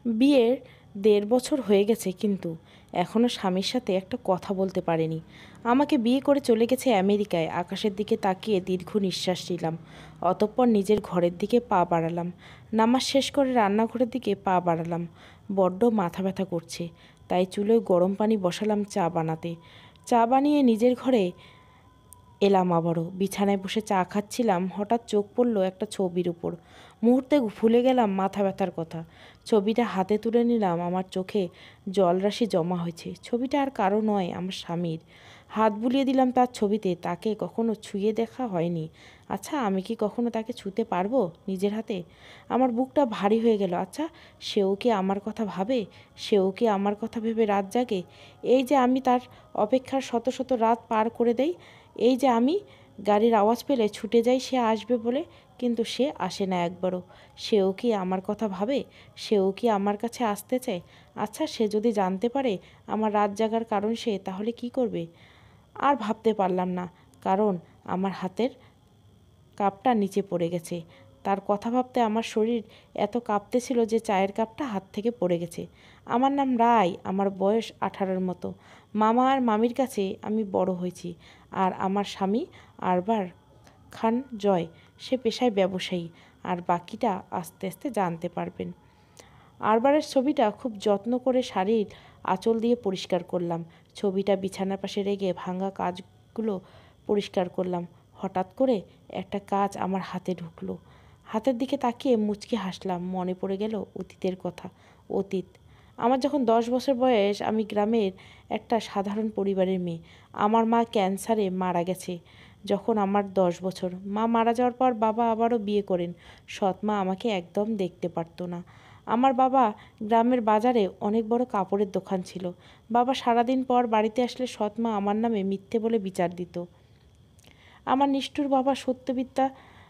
বিয়ের ১.৫ বছর হয়ে গেছে, কিন্তু এখনও স্বামীর সাথে একটা কথা বলতে পারিনি। আমাকে বিয়ে করে চলে গেছে আমেরিকায়। আকাশের দিকে তাকিয়ে দীর্ঘ নিঃশ্বাস নিলাম। অতঃপর নিজের ঘরের দিকে পা বাড়ালাম। নামাজ শেষ করে রান্নাঘরের দিকে পা বাড়ালাম। বড্ড মাথা ব্যথা করছে, তাই চুলোয় গরম পানি বসালাম চা বানাতে। চা বানিয়ে নিজের ঘরে এলাম আবারও। বিছানায় বসে চা খাচ্ছিলাম, হঠাৎ চোখ পড়ল একটা ছবির উপর। মুহূর্তে ভুলে গেলাম মাথা ব্যথার কথা। ছবিটা হাতে তুলে নিলাম। আমার চোখে জলরাশি জমা হয়েছে। ছবিটা আর কারো নয়, আমার স্বামীর। হাত বুলিয়ে দিলাম তার ছবিতে। তাকে কখনো ছুঁয়ে দেখা হয়নি। আচ্ছা, আমি কি কখনো তাকে ছুঁতে পারবো নিজের হাতে? আমার বুকটা ভারী হয়ে গেল। আচ্ছা, সেও কি আমার কথা ভাবে? সেও কি আমার কথা ভেবে রাত জাগে? এই যে আমি তার অপেক্ষার শত শত রাত পার করে দেই। এই যে আমি গাড়ির আওয়াজ পেলে ছুটে যাই সে আসবে বলে, কিন্তু সে আসে না একবারও। সেও কি আমার কথা ভাবে? সেও কি আমার কাছে আসতে চায়? আচ্ছা, সে যদি জানতে পারে আমার রাত জাগার কারণ সে, তাহলে কি করবে? আর ভাবতে পারলাম না, কারণ আমার হাতের কাপটা নিচে পড়ে গেছে। তার কথা ভাবতে আমার শরীর এত কাঁপতেছিল যে চায়ের কাপটা হাত থেকে পড়ে গেছে। আমার নাম রায়, আমার বয়স 18-র মতো। মামা আর মামির কাছে আমি বড় হয়েছি। আর আমার স্বামী আরবার খান জয়, সে পেশায় ব্যবসায়ী। আর বাকিটা আস্তে আস্তে জানতে পারবেন। আরবারের ছবিটা খুব যত্ন করে শাড়ির আঁচল দিয়ে পরিষ্কার করলাম। ছবিটা বিছানার পাশে রেখে ভাঙা কাজগুলো পরিষ্কার করলাম। হঠাৎ করে একটা কাজ আমার হাতে ঢুকলো। হাতের দিকে তাকিয়ে মুচকি হাসলাম। মনে পড়ে গেল অতীতের কথা। অতীত, আমার যখন 10 বছর বয়স, আমি গ্রামের একটা সাধারণ পরিবারের মেয়ে। আমার মা ক্যান্সারে মারা গেছে যখন আমার 10 বছর। মা মারা যাওয়ার পর বাবা আবারও বিয়ে করেন। সৎ মা আমাকে একদম দেখতে পারতো না। আমার বাবা গ্রামের বাজারে অনেক বড় কাপড়ের দোকান ছিল। বাবা সারাদিন পর বাড়িতে আসলে সৎ মা আমার নামে মিথ্যে বলে বিচার দিত। আমার নিষ্ঠুর বাবা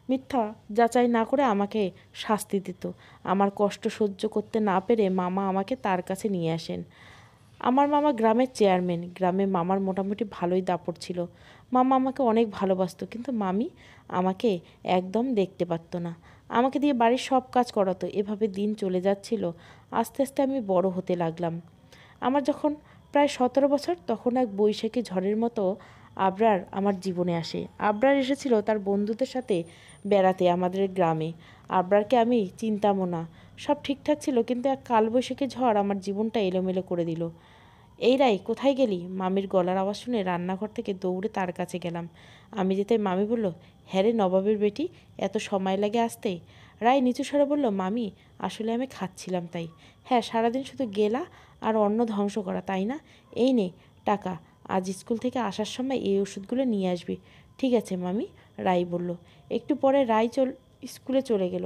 মিথ্যা যাচাই না করে আমাকে শাস্তি দিত। আমার কষ্ট সহ্য করতে না পেরে মামা আমাকে তার কাছে নিয়ে আসেন। আমার মামা গ্রামের চেয়ারম্যান। গ্রামে মামার মোটামুটি ভালোই দাপট ছিল। মামা আমাকে অনেক ভালোবাসতো, কিন্তু মামি আমাকে একদম দেখতে পারত না। আমাকে দিয়ে বাড়ির সব কাজ করাতো। এভাবে দিন চলে যাচ্ছিল। আস্তে আস্তে আমি বড় হতে লাগলাম। আমার যখন প্রায় 17 বছর, তখন এক বৈশাখী ঝড়ের মতো আবরার আমার জীবনে আসে। আবরার এসেছিল তার বন্ধুদের সাথে বেড়াতে আমাদের গ্রামে। আবরারকে আমি চিনতামও না। সব ঠিকঠাক ছিল, কিন্তু এক কালবৈশাখী ঝড় আমার জীবনটা এলোমেলো করে দিল। এই রাই, কোথায় গেলি? মামির গলার আওয়াজ শুনে রান্নাঘর থেকে দৌড়ে তার কাছে গেলাম। আমি যেতে মামি বলল, হ্যাঁ রে নবাবের বেটি, এত সময় লাগে আসতে? রায় নিচু স্বরে বলল, মামি, আসলে আমি খাচ্ছিলাম তাই। হ্যাঁ, সারাদিন শুধু গেলা আর অন্ন ধ্বংস করা, তাই না? এই নে টাকা, আজ স্কুল থেকে আসার সময় এই ওষুধগুলো নিয়ে আসবি। ঠিক আছে মামি, রাই বলল। একটু পরে রাই স্কুলে চলে গেল।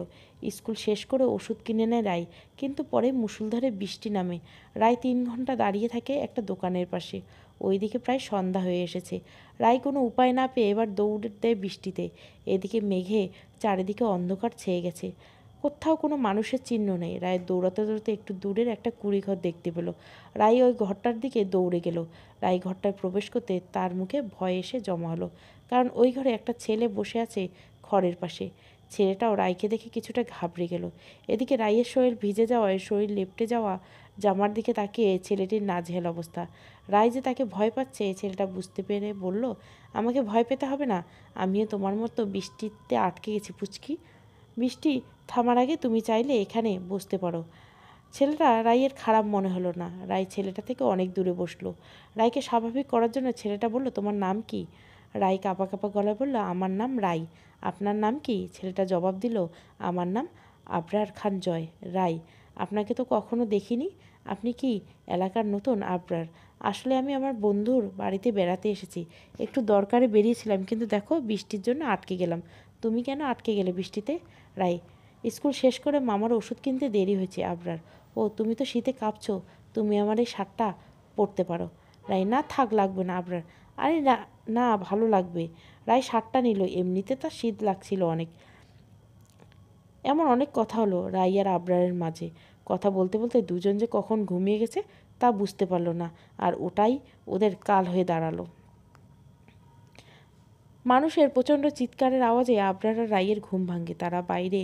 স্কুল শেষ করে ওষুধ কিনে নেয় রাই, কিন্তু পরে মুষলধারে বৃষ্টি নামে। রায় 3 ঘন্টা দাঁড়িয়ে থাকে একটা দোকানের পাশে। ওইদিকে প্রায় সন্ধ্যা হয়ে এসেছে। রায় কোনো উপায় না পেয়ে এবার দৌড় দেয় বৃষ্টিতে। এদিকে মেঘে চারিদিকে অন্ধকার ছেয়ে গেছে। কোথাও কোনো মানুষের চিহ্ন নেই। রায় দৌড়াতে দৌড়াতে একটু দূরের একটা কুঁড়িঘর দেখতে পেল। রায় ওই ঘরটার দিকে দৌড়ে গেল। রায় ঘরটায় প্রবেশ করতে তার মুখে ভয় এসে জমা হলো, কারণ ওই ঘরে একটা ছেলে বসে আছে খড়ের পাশে। ছেলেটাও রায়কে দেখে কিছুটা ঘাবড়ে গেল। এদিকে রায়ের শরীর ভিজে যাওয়ায় শরীর লেপ্টে যাওয়া জামার দিকে তাকিয়ে ছেলেটির নাজেহাল অবস্থা। রায় যে তাকে ভয় পাচ্ছে ছেলেটা বুঝতে পেরে বলল, আমাকে ভয় পেতে হবে না, আমিও তোমার মতো বৃষ্টিতে আটকে গেছি পুচকি। বৃষ্টি থামার আগে তুমি চাইলে এখানে বসতে পারো। ছেলেটা রাইয়ের খারাপ মনে হলো না। রাই ছেলেটা থেকে অনেক দূরে বসলো। রাইকে স্বাভাবিক করার জন্য ছেলেটা বলল, তোমার নাম কি? রাই কাঁপা কাঁপা গলায় বলল, আমার নাম রাই। আপনার নাম কি? ছেলেটা জবাব দিল, আমার নাম আবরার খান জয়। রাই, আপনাকে তো কখনো দেখিনি। আপনি কি এলাকার নতুন? আবরার, আসলে আমি আমার বন্ধুর বাড়িতে বেড়াতে এসেছি। একটু দরকারে বেরিয়েছিলাম, কিন্তু দেখো বৃষ্টির জন্য আটকে গেলাম। তুমি কেন আটকে গেলে বৃষ্টিতে? রাই, স্কুল শেষ করে মামার ওষুধ কিনতে দেরি হয়েছে। আবরার, ও তুমি তো শীতে কাঁপছো, তুমি আমার এই শার্টটা পরতে পারো। রাই, না থাক, লাগবে না। আবরার, আরে না না, ভালো লাগবে। রাই শার্টটা নিল। এমনিতে তার শীত লাগছিল অনেক। এমন অনেক কথা হলো রাই আর আবরারের মাঝে। কথা বলতে বলতে দুজন যে কখন ঘুমিয়ে গেছে তা বুঝতে পারল না, আর ওটাই ওদের কাল হয়ে দাঁড়ালো। মানুষের প্রচণ্ড চিৎকারের আওয়াজে আবরার আর রাইয়ের ঘুম ভাঙে। তারা বাইরে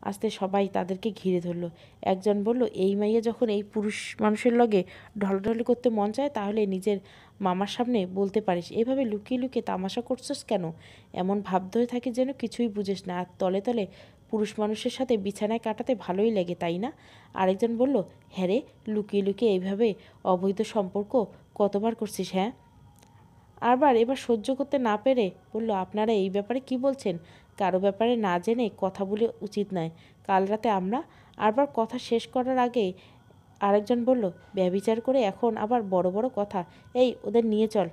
আস্তে সবাই তাদেরকে ঘিরে ধরলো। একজন বলল, এই মাইয়া যখন এই পুরুষ মানুষের লগে ঢলাঢলি করতে মন চায় তাহলে নিজের মামার সামনে বলতে পারিস, এভাবে লুকিয়ে লুকিয়ে তামাশা করছস কেন? এমন ভাব ধরে থাকে যেন কিছুই বুঝিস না, আর তলে তলে পুরুষ মানুষের সাথে বিছানায় কাটাতে ভালোই লাগে, তাই না? আরেকজন বলল, হ্যাঁ রে, লুকিয়ে লুকিয়ে এইভাবে অবৈধ সম্পর্ক কতবার করছিস? হ্যাঁ। এবার সহ্য করতে না পেরে বলল, আপনারা এই ব্যাপারে কি বলছেন? কারো ব্যাপারে না জেনে কথা বলে উচিত নয়। কাল রাতে আমরা কথা শেষ করার আগে আরেকজন বলল, ব্যভিচার করে এখন আবার বড় বড় কথা, এই ওদের নিয়ে চল।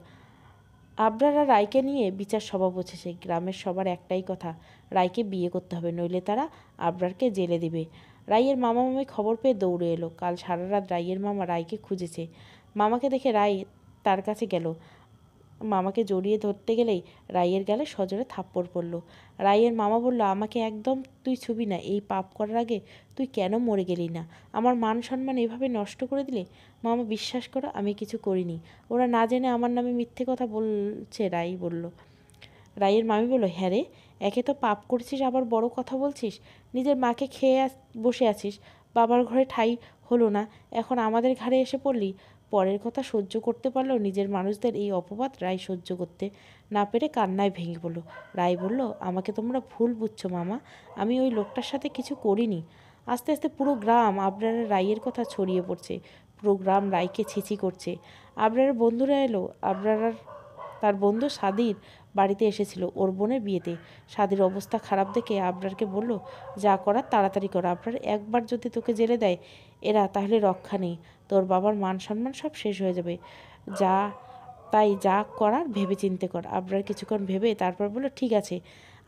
আবরার আর রায়কে নিয়ে বিচার সভা বসেছে। গ্রামের সবার একটাই কথা, রায়কে বিয়ে করতে হবে, নইলে তারা আবরারকে জেলে দিবে। রাইয়ের মামা মামি খবর পেয়ে দৌড়ে এলো। কাল সারা রাত রাইয়ের মামা রায়কে খুঁজেছে। মামাকে দেখে রায় তার কাছে গেল। মামাকে জড়িয়ে ধরতে গেলেই রাইয়ের গালে সজোরে থাপ্পড় পড়ল। রাইয়ের মামা বলল, আমাকে একদম তুই ছুবি না, এই পাপ করার আগে তুই কেন মরে গেলি না? আমার মান সম্মান এভাবে নষ্ট করে দিলে? মামা, বিশ্বাস করো, আমি কিছু করিনি, ওরা না জেনে আমার নামে মিথ্যে কথা বলছে। রাই বলল। রাইয়ের মামি বলল, হ্যাঁ রে, একে তো পাপ করছিস, আবার বড় কথা বলছিস। নিজের মাকে খেয়ে বসে আছিস, বাবার ঘরে ঠাঁই হলো না, এখন আমাদের ঘাড়ে এসে পড়লি। পরের কথা সহ্য করতে পারলেও নিজের মানুষদের এই অপবাদ রায় সহ্য করতে না পেরে কান্নায় ভেঙে পড়ল। রায় বলল, আমাকে তোমরা ভুল বুঝছো মামা, আমি ওই লোকটার সাথে কিছু করিনি। আস্তে আস্তে পুরো গ্রাম আবরারের রায়ের কথা ছড়িয়ে পড়ছে। পুরো গ্রাম রায়কে ছিছি করছে। আবরারের বন্ধুরা এলো। তার বন্ধু সাদির বাড়িতে এসেছিল ওর বোনের বিয়েতে। সাদির অবস্থা খারাপ দেখে আবরারকে বলল, যা করার তাড়াতাড়ি কর, আবরার, একবার যদি তোকে জেলে দেয় এরা তাহলে রক্ষা নেই, তোর বাবার মান সম্মান সব শেষ হয়ে যাবে। যা করার ভেবে চিন্তে কর। আবরার কিছুক্ষণ ভেবে তারপর বলল, ঠিক আছে,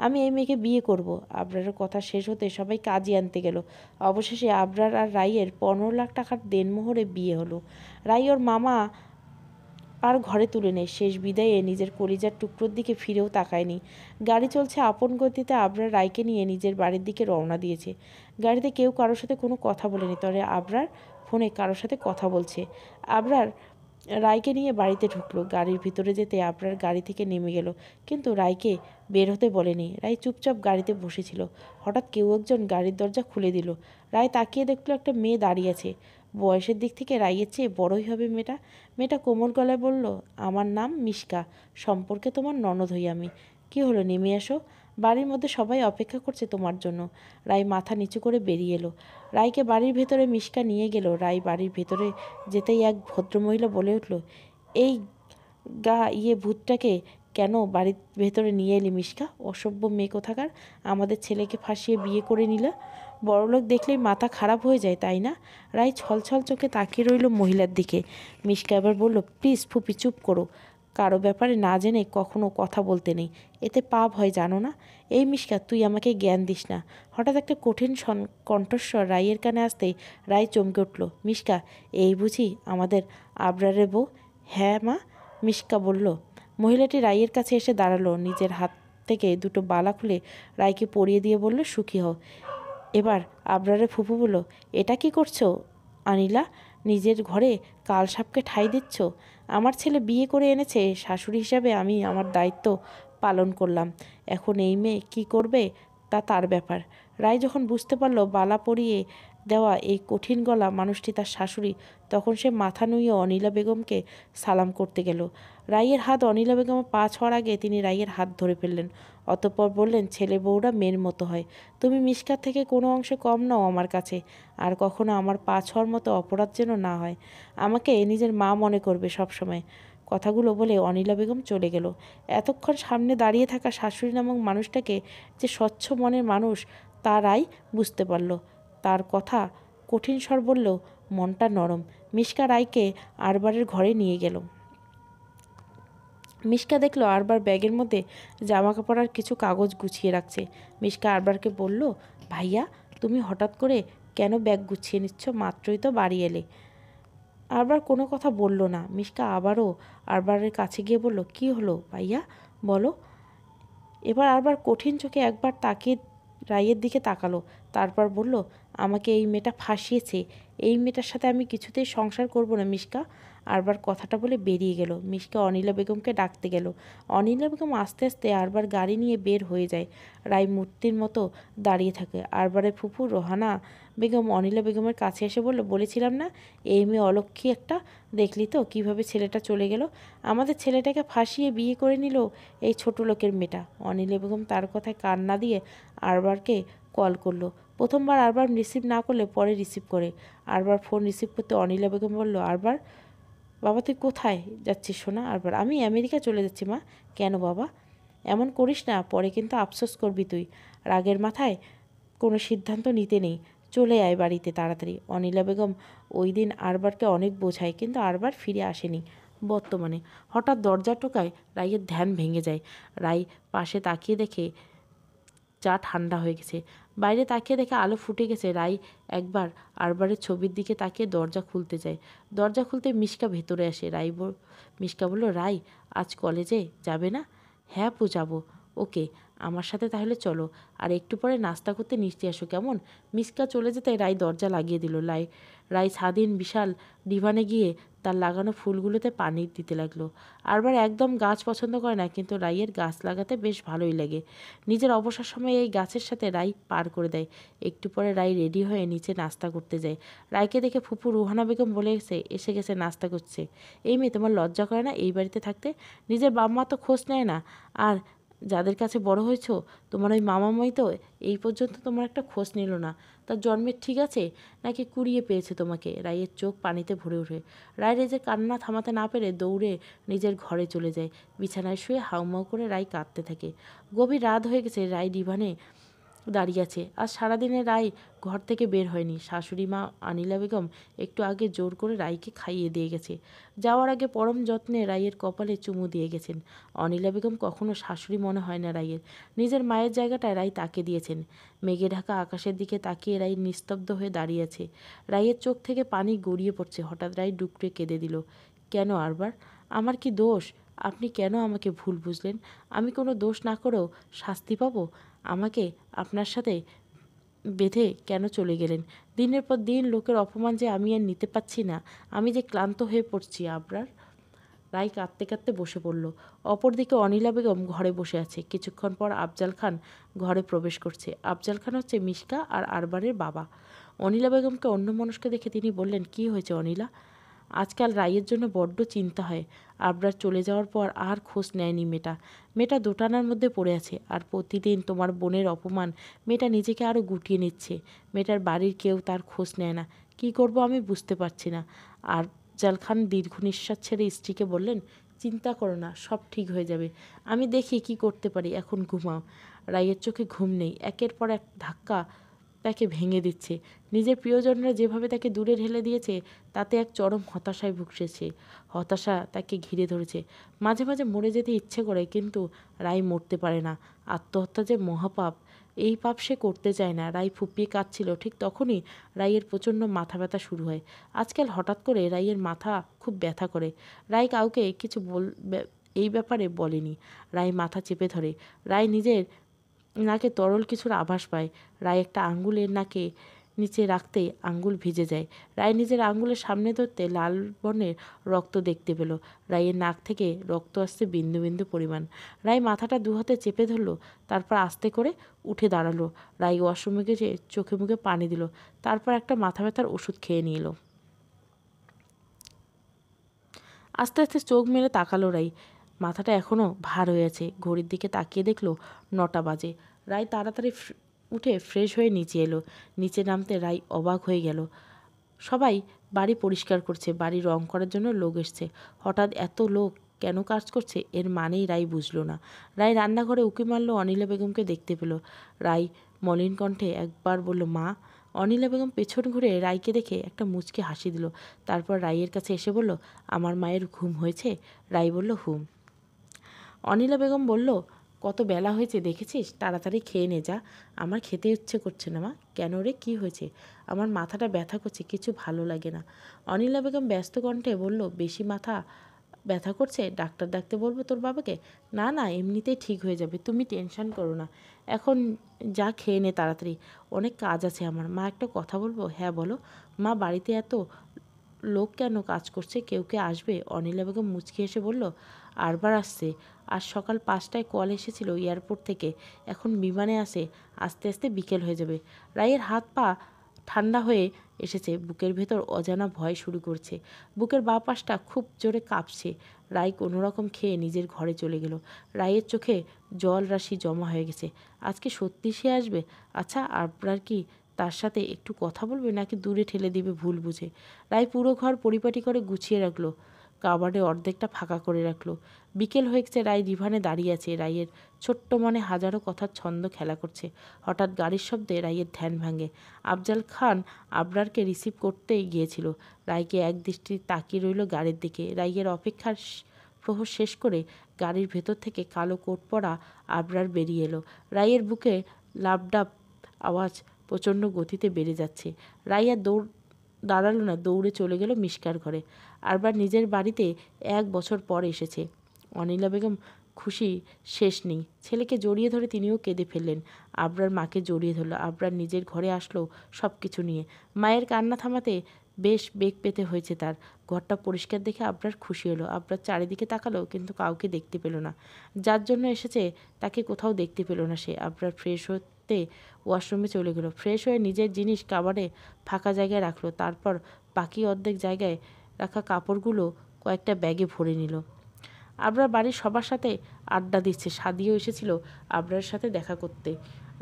আমি এই মেয়েকে বিয়ে করব। আবরারের কথা শেষ হতে সবাই কাজই আনতে গেল। অবশেষে আবরার আর রাইয়ের 15 লাখ টাকার দেনমোহরে বিয়ে হলো। রাই ওর মামা আর ঘরে তুলে নেয়। শেষ বিদায়ে নিজের কলিজার টুকরোর দিকে ফিরেও তাকায়নি। গাড়ি চলছে আপন গতিতে। আবরার রায়কে নিয়ে নিজের বাড়ির দিকে রওনা দিয়েছে। গাড়িতে কেউ কারোর সাথে কোনো কথা বলেনি, তবে আবরার ফোনে কারোর সাথে কথা বলছে। আবরার রায়কে নিয়ে বাড়িতে ঢুকলো। গাড়ির ভিতরে যেতে আবরার গাড়ি থেকে নেমে গেল, কিন্তু রায়কে বের হতে বলেনি। রায় চুপচাপ গাড়িতে বসেছিল। হঠাৎ কেউ একজন গাড়ির দরজা খুলে দিল। রায় তাকিয়ে দেখলো একটা মেয়ে দাঁড়িয়ে আছে। বয়সের দিক থেকে রাইয়ের চেয়ে বড়ই হবে মেয়েটা। মেয়েটা কোমল গলায় বলল, আমার নাম মিশকা, সম্পর্কে তোমার ননদ হই আমি। কি হলো, নেমে এসো, বাড়ির মধ্যে সবাই অপেক্ষা করছে তোমার জন্য। রায় মাথা নিচু করে বেরিয়ে এলো। রায়কে বাড়ির ভেতরে মিশকা নিয়ে গেল। রায় বাড়ির ভেতরে যেতেই এক ভদ্রমহিলা বলে উঠল, এই ভূতটাকে কেন বাড়ির ভেতরে নিয়ে এলি মিশকা? অসভ্য মেয়ে কোথাকার, আমাদের ছেলেকে ফাঁসিয়ে বিয়ে করে নিলা। বড়লোক দেখলেই মাথা খারাপ হয়ে যায়, তাই না? রায় ছলছল চোখে তাকিয়ে রইল মহিলার দিকে। মিশকা এবার বলল, প্লিজ ফুপি, চুপ করো, কারো ব্যাপারে না জেনে কখনো কথা বলতে নেই, এতে পাপ হয় জানো না? এই মিশকা, তুই আমাকে জ্ঞান দিস না। হঠাৎ একটা কঠিন কণ্ঠস্বর রায়ের কানে আসতেই রায় চমকে উঠল। মিশকা, এই বুঝি আমাদের আবরারের বউ? হ্যাঁ মা, মিশকা বলল। মহিলাটি রায়ের কাছে এসে দাঁড়ালো। নিজের হাত থেকে দুটো বালা খুলে রায়কে পরিয়ে দিয়ে বলল, সুখী হও। এবার আবরারের ফুপু বলল, এটা কি করছো আনিলা? নিজের ঘরে কাল সাপকে ঠাঁই দিচ্ছ? আমার ছেলে বিয়ে করে এনেছে, শাশুড়ি হিসাবে আমি আমার দায়িত্ব পালন করলাম। এখন এই মেয়ে কী করবে তা তার ব্যাপার। রায় যখন বুঝতে পারল বালা পরিয়ে দেওয়া এই কঠিন গলা মানুষটি তার শাশুড়ি, তখন সে মাথা নুইয়ে অনিলা বেগমকে সালাম করতে গেল। রাইয়ের হাত অনিলা বেগমের পা ছোঁয়ার আগে তিনি রাইয়ের হাত ধরে ফেললেন। অতঃপর বললেন, ছেলে বউরা মেয়ের মতো হয়, তুমি মিশকার থেকে কোনো অংশে কম নাও আমার কাছে, আর কখনো আমার পা ছোঁয়ার মতো অপরাধ যেন না হয়। আমাকে নিজের মা মনে করবে সবসময়। কথাগুলো বলে অনিলা বেগম চলে গেল। এতক্ষণ সামনে দাঁড়িয়ে থাকা শাশুড়ি নামক মানুষটাকে যে স্বচ্ছ মনের মানুষ তা রাই বুঝতে পারল। তার কথা কঠিন স্বর বললেও মনটা নরম। মিশকা রায়কে আরবারের ঘরে নিয়ে গেল। মিশকা দেখলো আরবার ব্যাগের মধ্যে জামা কাপড় আর কিছু কাগজ গুছিয়ে রাখছে। মিশকা আরবারকে বলল, ভাইয়া, তুমি হঠাৎ করে কেন ব্যাগ গুছিয়ে নিচ্ছ? মাত্রই তো বাড়ি এলে। আরবার কোনো কথা বলল না। মিশকা আবারও আরবারের কাছে গিয়ে বলল, কি হলো ভাইয়া, বলো। এবার আরবার কঠিন চোখে একবার তাকিয়ে রায়ের দিকে তাকালো, তারপর বলল, আমাকে এই মেয়েটা ফাঁসিয়েছে, এই মেয়েটার সাথে আমি কিছুতেই সংসার করব না মিশকা। আরবার কথাটা বলে বেরিয়ে গেল। মিশকা অনিলা বেগমকে ডাকতে গেল। অনিলা বেগম আস্তে আস্তে আরবার গাড়ি নিয়ে বের হয়ে যায়। রায় মূর্তির মতো দাঁড়িয়ে থাকে। আরবারের ফুফু রোহানা বেগম অনিলা বেগমের কাছে এসে বলল, বলেছিলাম না এই মেয়ে অলক্ষী একটা, দেখলি তো কিভাবে ছেলেটা চলে গেল, আমাদের ছেলেটাকে ফাঁসিয়ে বিয়ে করে নিল এই ছোট লোকের মেয়েটা। অনিলা বেগম তার কথায় কান না দিয়ে আরবারকে কল করলো। প্রথমবার আরবার রিসিভ না করলে পরে রিসিভ করে। আরবার ফোন রিসিভ করতে অনিলা বেগম বলল, আরবার বাবা তুই কোথায় যাচ্ছিস সোনা? আরবার আমি আমেরিকা চলে যাচ্ছি মা। কেন বাবা? এমন করিস না, পরে কিন্তু আফসোস করবি তুই। রাগের মাথায় কোনো সিদ্ধান্ত নিতে নেই, চলে আয় বাড়িতে তাড়াতাড়ি। অনিলা বেগম ওই দিন আরবারকে অনেক বোঝায়, কিন্তু আরবার ফিরে আসেনি বর্তমানে। হঠাৎ দরজা টোকায় রাইয়ের ধ্যান ভেঙে যায়। রাই পাশে তাকিয়ে দেখে চা ঠান্ডা হয়ে গেছে। বাইরে তাকিয়ে দেখে আলো ফুটে গেছে। রাই একবার আরবারের ছবির দিকে তাকিয়ে দরজা খুলতে যায়। দরজা খুলতে মিশকা ভেতরে আসে। মিশকা বলল, রাই আজ কলেজে যাবে না? হ্যাঁ আপু যাবো। ওকে, আমার সাথে তাহলে চলো, আর একটু পরে নাস্তা করতে নিশ্চয়ই আসো কেমন? মিশকা চলে যেতে রাই দরজা লাগিয়ে দিল। রাই স্বাধীন বিশাল ডিভানে গিয়ে তার লাগানো ফুলগুলোতে পানি দিতে লাগলো। আরবার একদম গাছ পছন্দ করে না, কিন্তু রাইয়ের গাছ লাগাতে বেশ ভালোই লাগে। নিজের অবসর সময়ে এই গাছের সাথে রাই পার করে দেয়। একটু পরে রাই রেডি হয়ে নিচে নাস্তা করতে যায়। রাইকে দেখে ফুপু রুহানা বেগম বলে এসে গেছে, নাস্তা করছে। এই মেয়ে তোমার লজ্জা করে না এই বাড়িতে থাকতে? নিজের বাবা মা তো খোঁজ নেয় না, আর যাদের কাছে বড় হয়েছো তোমার ওই মামামই তো এই পর্যন্ত তোমার একটা খোঁজ নিল না। তার জন্মের ঠিক আছে নাকি কুড়িয়ে পেয়েছে তোমাকে? রাইয়ের চোখ পানিতে ভরে ওঠে। রায় নিজের কান্না থামাতে না পেরে দৌড়ে নিজের ঘরে চলে যায়। বিছানায় শুয়ে হাউমাউ করে রাই কাঁদতে থাকে। গভীর রাত হয়ে গেছে। রাই ডিভানে দাঁড়িয়ে আছে। আজ সারাদিনে রাই ঘর থেকে বের হয়নি। শাশুড়ি মা আনিলা বেগম একটু আগে জোর করে রাইকে খাইয়ে দিয়ে গেছে। যাওয়ার আগে পরম যত্নে রাইয়ের কপালে চুমু দিয়ে গেছেন। অনিলা বেগম কখনো শাশুড়ি মনে হয় না রাইয়ের। নিজের মায়ের জায়গাটায় রাই তাকে দিয়েছেন। মেঘে ঢাকা আকাশের দিকে তাকিয়ে রাই নিস্তব্ধ হয়ে দাঁড়িয়ে আছে। রাইয়ের চোখ থেকে পানি গড়িয়ে পড়ছে। হঠাৎ রাই ডুকরে কেঁদে দিল। কেন আরবার? আমার কি দোষ? আপনি কেন আমাকে ভুল বুঝলেন? আমি কোনো দোষ না করেও শাস্তি পাবো? আমাকে আপনার সাথে বেঁধে কেন চলে গেলেন? দিনের পর দিন লোকের অপমান যে আমি আর নিতে পারছি না, আমি যে ক্লান্ত হয়ে পড়ছি আবরার। রাই কাঁদতে কাঁদতে বসে পড়ল। অপরদিকে অনিলা বেগম ঘরে বসে আছে। কিছুক্ষণ পর আফজাল খান ঘরে প্রবেশ করছে। আফজাল খান হচ্ছে মিশকা আর আরবারের বাবা। অনিলা বেগমকে অন্যমনস্ক দেখে তিনি বললেন, কি হয়েছে অনিলা? আজকাল রাইয়ের জন্য বড্ড চিন্তা হয়। আবরার চলে যাওয়ার পর আর খোঁজ নেয়নি মেয়েটা দোটানার মধ্যে পড়ে আছে। আর প্রতিদিন তোমার বোনের অপমান, মেয়েটা নিজেকে আরও গুটিয়ে নিচ্ছে। মেয়েটার বাড়ির কেউ তার খোঁজ নেয় না। কি করব আমি বুঝতে পারছি না। আর আফজাল খান দীর্ঘ নিঃশ্বাস ছেড়ে স্ত্রীকে বললেন, চিন্তা করো না, সব ঠিক হয়ে যাবে। আমি দেখি কি করতে পারি, এখন ঘুমাও। রাইয়ের চোখে ঘুম নেই। একের পর এক ধাক্কা তাকে ভেঙে দিচ্ছে। নিজের প্রিয়জনরা যেভাবে তাকে দূরে ঢেলে দিয়েছে, তাতে এক চরম হতাশায় ভুগছে। হতাশা তাকে ঘিরে ধরেছে। মাঝে মাঝে মরে যেতে ইচ্ছে করে, কিন্তু রাই মরতে পারে না। আত্মহত্যা যে মহাপাপ, এই পাপ সে করতে চায় না। রাই ফুপিয়ে কাঁদছিল। ঠিক তখনই রাইয়ের প্রচণ্ড মাথা ব্যথা শুরু হয়। আজকাল হঠাৎ করে রাইয়ের মাথা খুব ব্যথা করে। রাই কাউকে কিছু এই ব্যাপারে বলেনি। রাই মাথা চেপে ধরে। রাই নিজের নাকে তরল কিছুর আভাস পায়। রায় একটা আঙ্গুলের নাকে নিচে রাখতেই আঙ্গুল ভিজে যায়। রায় নিজের আঙ্গুলের সামনে ধরতে লাল বর্ণের রক্ত দেখতে পেল। রায়ের নাক থেকে রক্ত আসছে বিন্দু বিন্দু পরিমাণ। রায় মাথাটা দুহাতে চেপে ধরল। তারপর আস্তে করে উঠে দাঁড়ালো। রায় ওয়াশরুমে গিয়ে চোখে মুখে পানি দিল। তারপর একটা মাথা ব্যথার ওষুধ খেয়ে নিল। আস্তে আস্তে চোখ মেলে তাকালো রাই। মাথাটা এখনও ভার হয়ে আছে। ঘড়ির দিকে তাকিয়ে দেখলো 9টা বাজে। রাই তাড়াতাড়ি উঠে ফ্রেশ হয়ে নিচে এলো। নিচে নামতে রাই অবাক হয়ে গেল। সবাই বাড়ি পরিষ্কার করছে। বাড়ি রং করার জন্য লোক এসছে। হঠাৎ এত লোক কেন কাজ করছে এর মানেই রাই বুঝলো না। রাই রান্নাঘরে উঁকি মারল, অনিলা বেগমকে দেখতে পেল। রাই মলিন কণ্ঠে একবার বলল, মা। অনিলা বেগম পেছন ঘুরে রাইকে দেখে একটা মুচকে হাসি দিল। তারপর রাইয়ের কাছে এসে বলল, আমার মায়ের ঘুম হয়েছে? রাই বলল, হুম। অনিলা বেগম বলল, কত বেলা হয়েছে দেখেছিস? তাড়াতাড়ি খেয়ে নে যা। আমার খেতে ইচ্ছে করছে না মা। কেন রে, কি হয়েছে? আমার মাথাটা ব্যথা করছে, কিছু ভালো লাগে না। অনিলা বেগম ব্যস্ত কণ্ঠে বলল, বেশি মাথা ব্যথা করছে? ডাক্তার ডাকতে বলবো তোর বাবাকে? না না, এমনিতেই ঠিক হয়ে যাবে, তুমি টেনশন করো না। এখন যা খেয়ে নে তাড়াতাড়ি, অনেক কাজ আছে আমার। মা একটা কথা বলবো? হ্যাঁ বলো। মা, বাড়িতে এত লোক কেন কাজ করছে? কেউ কে আসবে? অনিলা বেগম মুচকি এসে বলল, আরবার আসছে। আজ সকাল 5টায় কল এসেছিল এয়ারপোর্ট থেকে, এখন বিমানে আসে, আস্তে আস্তে বিকেল হয়ে যাবে। রায়ের হাত পা ঠান্ডা হয়ে এসেছে, বুকের ভেতর অজানা ভয় শুরু করছে। বুকের বাঁ পাশটা খুব জোরে কাঁপছে। রায় কোনোরকম খেয়ে নিজের ঘরে চলে গেল। রায়ের চোখে জল রাশি জমা হয়ে গেছে। আজকে সত্যি সে আসবে? আচ্ছা, আপনার কি তার সাথে একটু কথা বলবে, নাকি দূরে ঠেলে দিবে ভুল বুঝে? রায় পুরো ঘর পরিপাটি করে গুছিয়ে রাখলো, কাবার্ডে অর্ধেকটা ফাঁকা করে রাখলো। বিকেল হয়ে গেছে, রায় ডিভানে দাঁড়িয়ে আছে। রায়ের ছোট্ট মনে হাজারো কথার ছন্দ খেলা করছে। হঠাৎ গাড়ির শব্দে রায়ের ধ্যান ভাঙে। আফজাল খান আবরারকে রিসিভ করতেই গিয়েছিল। রায়কে এক দৃষ্টি তাকিয়ে রইল গাড়ির দিকে। রায়ের অপেক্ষার প্রহর শেষ করে গাড়ির ভেতর থেকে কালো কোট পরা আবরার বেরিয়ে এলো। রায়ের বুকে লাপডাপ আওয়াজ প্রচণ্ড গতিতে বেড়ে যাচ্ছে। রায় আর দাঁড়ালো না, দৌড়ে চলে গেল মিশকার ঘরে। আরবার নিজের বাড়িতে 1 বছর পর এসেছে। অনিলা বেগম খুশি শেষ নেই। ছেলেকে জড়িয়ে ধরে তিনিও কেঁদে ফেললেন। আবরার মাকে জড়িয়ে ধরল। আবরার নিজের ঘরে আসলো সব কিছু নিয়ে। মায়ের কান্না থামাতে বেশ বেগ পেতে হয়েছে তার। ঘরটা পরিষ্কার দেখে আবরার খুশি হলো। আবরার চারিদিকে তাকালো, কিন্তু কাউকে দেখতে পেল না। যার জন্য এসেছে তাকে কোথাও দেখতে পেল না সে। আবরার ফ্রেশ হতে ওয়াশরুমে চলে গেল। ফ্রেশ হয়ে নিজের জিনিস কাবারে ফাঁকা জায়গায় রাখলো। তারপর বাকি অর্ধেক জায়গায় রাখা কাপড়গুলো কয়েকটা ব্যাগে ভরে নিল। আবরার বাড়ির সবার সাথে আড্ডা দিচ্ছে। সাদিও এসেছিল আবরার সাথে দেখা করতে।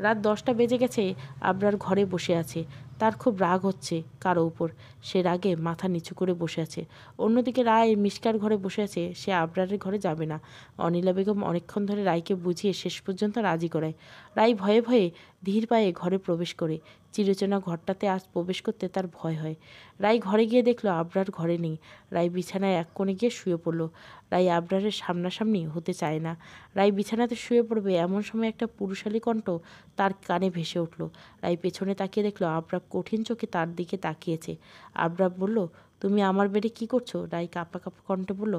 রাত 10টা বেজে গেছে, আবরার ঘরে বসে আছে। তার খুব রাগ হচ্ছে কারো উপর। সে রাগে মাথা নিচু করে বসে আছে। অন্যদিকে রায় মিশকার ঘরে বসে আছে। সে আবরারের ঘরে যাবে না। অনিলা বেগম অনেকক্ষণ ধরে রায়কে বুঝিয়ে শেষ পর্যন্ত রাজি করায়। রায় ভয়ে ভয়ে ধীর পায়ে ঘরে প্রবেশ করে। চিরচেনা ঘরটাতে আজ প্রবেশ করতে তার ভয় হয়। রায় ঘরে গিয়ে দেখলো আবরার ঘরে নেই। রায় বিছানায় এক কোণে গিয়ে শুয়ে পড়ল। রায় আবরারের সামনাসামনি হতে চায় না। রায় বিছানাতে শুয়ে পড়বে এমন সময় একটা পুরুষালী কণ্ঠ তার কানে ভেসে উঠল। রায় পেছনে তাকিয়ে দেখলো আবরার কঠিন চোখে তার দিকে তাকিয়েছে। আবরার বলল, তুমি আমার বেডে কি করছো? রায় কাঁপা কাঁপা কণ্ঠে বলল,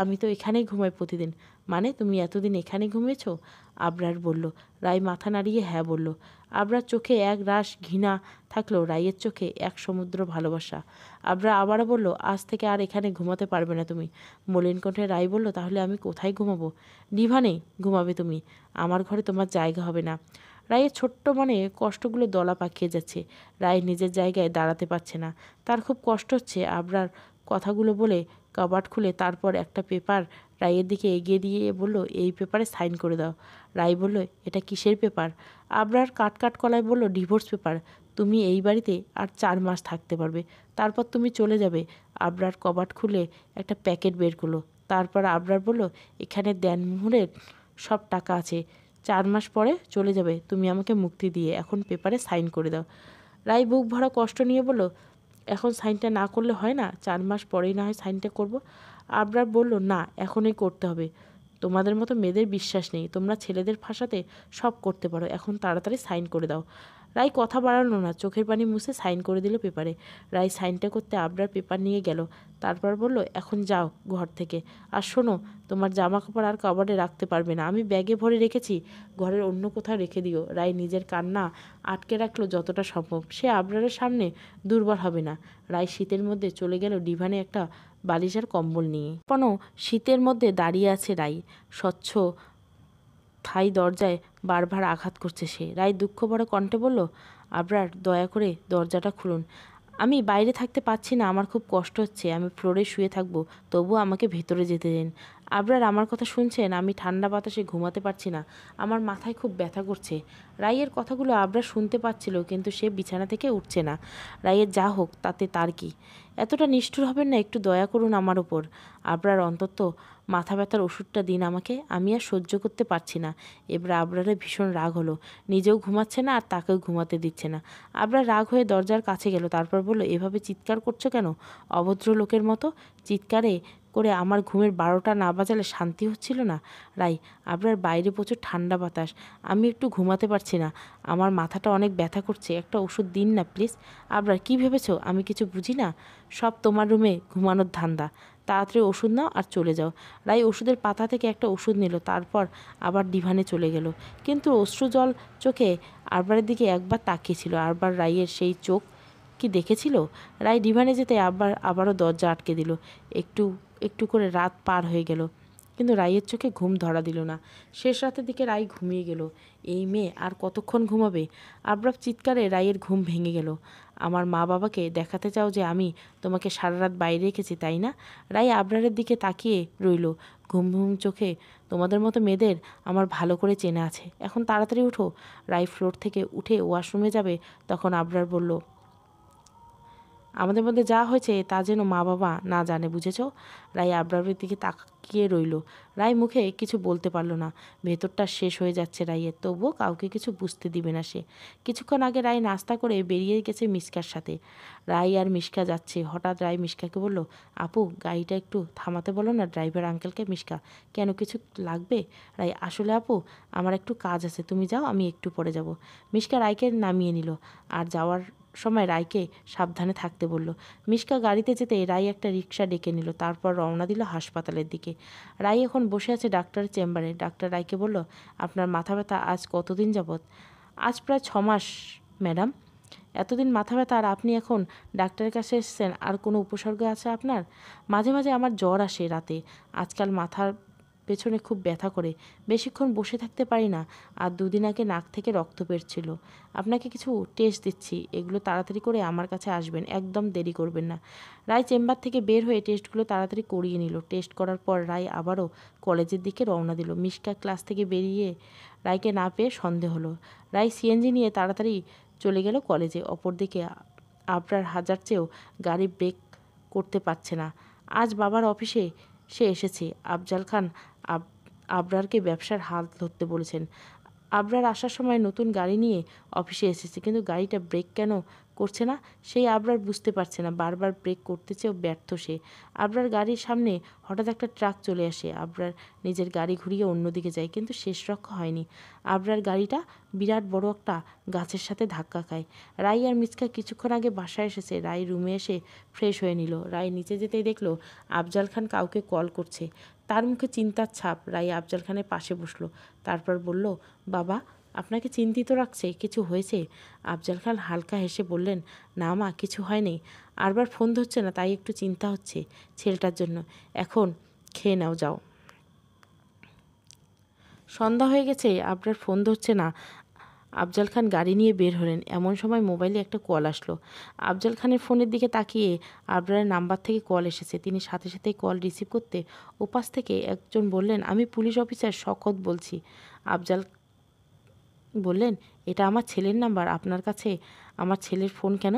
আমি তো এখানেই ঘুমাই প্রতিদিন। মানে তুমি এতদিন এখানে ঘুমিয়েছ? আবরার বলল। রায় মাথা নাড়িয়ে হ্যাঁ বলল। আবরার চোখে এক রাশ ঘৃণা থাকলো, রায়ের চোখে এক সমুদ্র ভালোবাসা। আবরার আবারও বলল, আজ থেকে আর এখানে ঘুমাতে পারবে না তুমি। মলিন কণ্ঠে রায় বলল, তাহলে আমি কোথায় ঘুমাবো? ডিভানে ঘুমাবে তুমি, আমার ঘরে তোমার জায়গা হবে না। রায়ের ছোট্ট মনে কষ্টগুলো দলা পাকিয়ে যাচ্ছে। রায় নিজের জায়গায় দাঁড়াতে পারছে না। তার খুব কষ্ট হচ্ছে। আবরার কথাগুলো বলে কাবার্ড খুলে তারপর একটা পেপার রায়ের দিকে এগিয়ে দিয়ে বলল, এই পেপারে সাইন করে দাও। রায় বলল, এটা কিসের পেপার? আবরার কাট কাট গলায় বলল, ডিভোর্স পেপার। তুমি এই বাড়িতে আর 4 মাস থাকতে পারবে, তারপর তুমি চলে যাবে। আবরার কবার্ড খুলে একটা প্যাকেট বের করলো। তারপর আবরার বলল, এখানে দেনমোহরের সব টাকা আছে। 4 মাস পরে চলে যাবে তুমি আমাকে মুক্তি দিয়ে। এখন পেপারে সাইন করে দাও। রায় বুক ভরা কষ্ট নিয়ে বলল, এখন সাইনটা না করলে হয় না? 4 মাস পরেই না হয় সাইনটা করব। আবরার বলল, না, এখনই করতে হবে। তোমাদের মতো মেয়েদের বিশ্বাস নেই, তোমরা ছেলেদের ফাঁসাতে সব করতে পারো। এখন তাড়াতাড়ি সাইন করে দাও। রায় কথা বাড়ালো না, চোখের পানি মুছে সাইন করে দিল পেপারে। রায় সাইনটা করতে আবরার পেপার নিয়ে গেল। তারপর বলল, এখন যাও ঘর থেকে। আর শোনো, তোমার জামা কাপড় আর কাবার্ডে রাখতে পারবে না, আমি ব্যাগে ভরে রেখেছি, ঘরের অন্য কোথাও রেখে দিও। রায় নিজের কান্না আটকে রাখলো যতটা সম্ভব। সে আবরারের সামনে দুর্বল হবে না। রায় শীতের মধ্যে চলে গেল ডিভানে একটা বালিশ আর কম্বল নিয়ে। কোনো শীতের মধ্যে দাঁড়িয়ে আছে রায়। স্বচ্ছ থাই দরজায় বারবার আঘাত করছে সে। রায় দুঃখ ভরা কণ্ঠে বলল, আবরার, দয়া করে দরজাটা খুলুন। আমি বাইরে থাকতে পারছি না, আমার খুব কষ্ট হচ্ছে, আমি ফ্লোরে শুয়ে থাকবো, তবুও আমাকে ভেতরে যেতে দিন। আবরার, আমার কথা শুনছেন? আমি ঠান্ডা বাতাসে ঘুমাতে পারছি না, আমার মাথায় খুব ব্যথা করছে। রায়ের কথাগুলো আবরার শুনতে পাচ্ছিল, কিন্তু সে বিছানা থেকে উঠছে না। রায়ের যা হোক তাতে তার কি? এতটা নিষ্ঠুর হবেন না, একটু দয়া করুন আমার ওপর। আবরার, অন্তত মাথা ব্যথার ওষুধটা দিন আমাকে, আমি আর সহ্য করতে পারছি না। এবার আবরারের ভীষণ রাগ হলো। নিজেও ঘুমাচ্ছে না আর তাকেও ঘুমাতে দিচ্ছে না। আবরার রাগ হয়ে দরজার কাছে গেল। তারপর বলল, এভাবে চিৎকার করছো কেন? অভদ্র লোকের মতো চিৎকারে করে আমার ঘুমের 12টা না বাজালে শান্তি হচ্ছিল না? রাই, আবরার, বাইরে প্রচুর ঠান্ডা বাতাস, আমি একটু ঘুমাতে পারছি না, আমার মাথাটা অনেক ব্যথা করছে, একটা ওষুধ দিন না প্লিজ। আবরার, কি ভেবেছো আমি কিছু বুঝি না? সব তোমার রুমে ঘুমানোর ধান্দা, তাড়াতাড়ি ওষুধ নাও আর চলে যাও। রাই ওষুধের পাতা থেকে একটা ওষুধ নিল, তারপর আবার ডিভানে চলে গেল। কিন্তু অশ্রুজল চোখে আরবারের দিকে একবার তাকিয়েছিল। আরবার রাইয়ের সেই চোখ কি দেখেছিল? রাই ডিভানে যেতে আবারও দরজা আটকে দিল। একটু একটু করে রাত পার হয়ে গেল, কিন্তু রাইয়ের চোখে ঘুম ধরা দিল না। শেষ রাতের দিকে রাই ঘুমিয়ে গেল। এই মেয়ে আর কতক্ষণ ঘুমাবে? আবরার চিৎকারে রাইয়ের ঘুম ভেঙে গেল। আমার মা বাবাকে দেখাতে চাও যে আমি তোমাকে সারা রাত বাইরে রেখেছি, তাই না? রাই আবরারের দিকে তাকিয়ে রইল ঘুম ঘুম চোখে। তোমাদের মতো মেয়েদের আমার ভালো করে চেনা আছে, এখন তাড়াতাড়ি উঠো। রাই ফ্লোর থেকে উঠে ওয়াশরুমে যাবে, তখন আবরার বলল, আমাদের মধ্যে যা হয়েছে তা যেন মা বাবা না জানে, বুঝেছ? রাই আবরারের দিকে তাকিয়ে রইল। রাই মুখে কিছু বলতে পারল না। ভেতরটা শেষ হয়ে যাচ্ছে রাইয়ের, তবুও কাউকে কিছু বুঝতে দিবে না সে। কিছুক্ষণ আগে রাই নাস্তা করে বেরিয়ে গেছে মিশকার সাথে। রাই আর মিশকা যাচ্ছে। হঠাৎ রাই মিশকাকে বলল, আপু গাড়িটা একটু থামাতে বলো না ড্রাইভার আঙ্কেলকে। মিশকা, কেন, কিছু লাগবে? রাই, আসলে আপু আমার একটু কাজ আছে, তুমি যাও, আমি একটু পরে যাব। মিশকা রাইকে নামিয়ে নিল আর যাওয়ার সময় রাইকে সাবধানে থাকতে বলল। মিশকা গাড়িতে যেতে রাই একটা রিক্সা ডেকে নিল, তারপর রওনা দিল হাসপাতালের দিকে। রাই এখন বসে আছে ডাক্তারের চেম্বারে। ডাক্তার রাইকে বলল, আপনার মাথা ব্যথা আজ কতদিন যাবৎ? আজ প্রায় 6 মাস ম্যাডাম। এতদিন মাথা ব্যথা আর আপনি এখন ডাক্তারের কাছে এসেছেন, আর কোনো উপসর্গ আছে আপনার? মাঝে মাঝে আমার জ্বর আসে রাতে, আজকাল মাথার পেছনে খুব ব্যথা করে, বেশিক্ষণ বসে থাকতে পারি না, আর 2 দিন আগে নাক থেকে রক্ত বেরছিল। আপনাকে কিছু টেস্ট দিচ্ছি, এগুলো তাড়াতাড়ি করে আমার কাছে আসবেন, একদম দেরি করবেন না। রায় চেম্বার থেকে বের হয়ে টেস্টগুলো তাড়াতাড়ি করিয়ে নিল। টেস্ট করার পর রায় আবারও কলেজের দিকে রওনা দিল। মিশকা ক্লাস থেকে বেরিয়ে রায়কে না পেয়ে সন্দেহ হলো। রায় সিএনজি নিয়ে তাড়াতাড়ি চলে গেল কলেজে। অপরদিকে আবরার হাজার চেয়েও গাড়ি ব্রেক করতে পারছে না। আজ বাবার অফিসে সে এসেছে। আফজাল খান আবরারকে ব্যবসার হাত ধরতে বলেছেন। আবরার আসার সময় নতুন গাড়ি নিয়ে অফিসে এসেছে, কিন্তু গাড়িটা ব্রেক কেন করছে না সেই আবরার বুঝতে পারছে না। বারবার ব্রেক করতে চেয়েও ব্যর্থ সে। আবরার গাড়ির সামনে হঠাৎ একটা ট্রাক চলে আসে। আবরার নিজের গাড়ি ঘুরিয়ে অন্যদিকে যায়, কিন্তু শেষ রক্ষা হয়নি। আবরার গাড়িটা বিরাট বড় একটা গাছের সাথে ধাক্কা খায়। রাই আর মিচকা কিছুক্ষণ আগে বাসায় এসেছে। রাই রুমে এসে ফ্রেশ হয়ে নিল। রাই নিচে যেতেই দেখলো আফজাল খান কাউকে কল করছে। তার মুখে চিন্তার ছাপ। রাই আফজাল খানের পাশে বসলো, তারপর বলল, বাবা আপনাকে চিন্তিত রাখছে, কিছু হয়েছে? আফজাল খান হালকা হেসে বললেন, না মা, কিছু হয়নি। আরবার ফোন ধরছে না, তাই একটু চিন্তা হচ্ছে ছেলেটার জন্য। এখন খেয়ে নাও, যাও। সন্ধ্যা হয়ে গেছে, আবরার ফোন ধরছে না। আফজাল খান গাড়ি নিয়ে বের হলেন। এমন সময় মোবাইলে একটা কল আসলো। আফজাল খানের ফোনের দিকে তাকিয়ে আবরারের নাম্বার থেকে কল এসেছে। তিনি সাথে সাথেই কল রিসিভ করতে ওপাশ থেকে একজন বললেন, আমি পুলিশ অফিসার শওকত বলছি। আফজাল বললেন, এটা আমার ছেলের নাম্বার, আপনার কাছে আমার ছেলের ফোন কেন?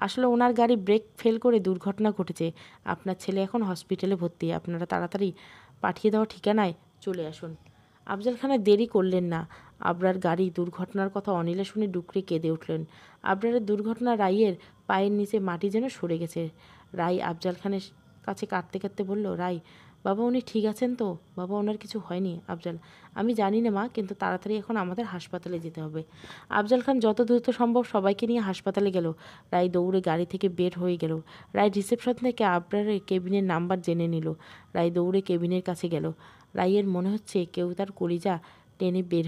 আসলে ওনার গাড়ি ব্রেক ফেল করে দুর্ঘটনা ঘটেছে। আপনার ছেলে এখন হসপিটালে ভর্তি। আপনারা তাড়াতাড়ি পাঠিয়ে দেওয়া ঠিকানায় চলে আসুন। আফজাল খানের দেরি করলেন না। আবরার গাড়ি দুর্ঘটনার কথা অনিলা শুনে ডুকরে কেঁদে উঠলেন। আবরারের দুর্ঘটনা রাইয়ের পায়ের নিচে মাটি যেন সরে গেছে। রাই আফজাল খানের কাছে কাঁদতে কাঁদতে বলল, রাই বাবা উনি ঠিক আছেন তো? বাবা ওনার কিছু হয়নি? আফজাল, আমি জানি না মা, কিন্তু তাড়াতাড়ি এখন আমাদের হাসপাতালে যেতে হবে। আফজাল খান যত দ্রুত সম্ভব সবাইকে নিয়ে হাসপাতালে গেল। রাই দৌড়ে গাড়ি থেকে বের হয়ে গেল। রাই রিসেপশন থেকে আবরারের কেবিনের নাম্বার জেনে নিল। রাই দৌড়ে কেবিনের কাছে গেল। রাইয়ের মনে হচ্ছে কেউ তার কলিজা টেনে বের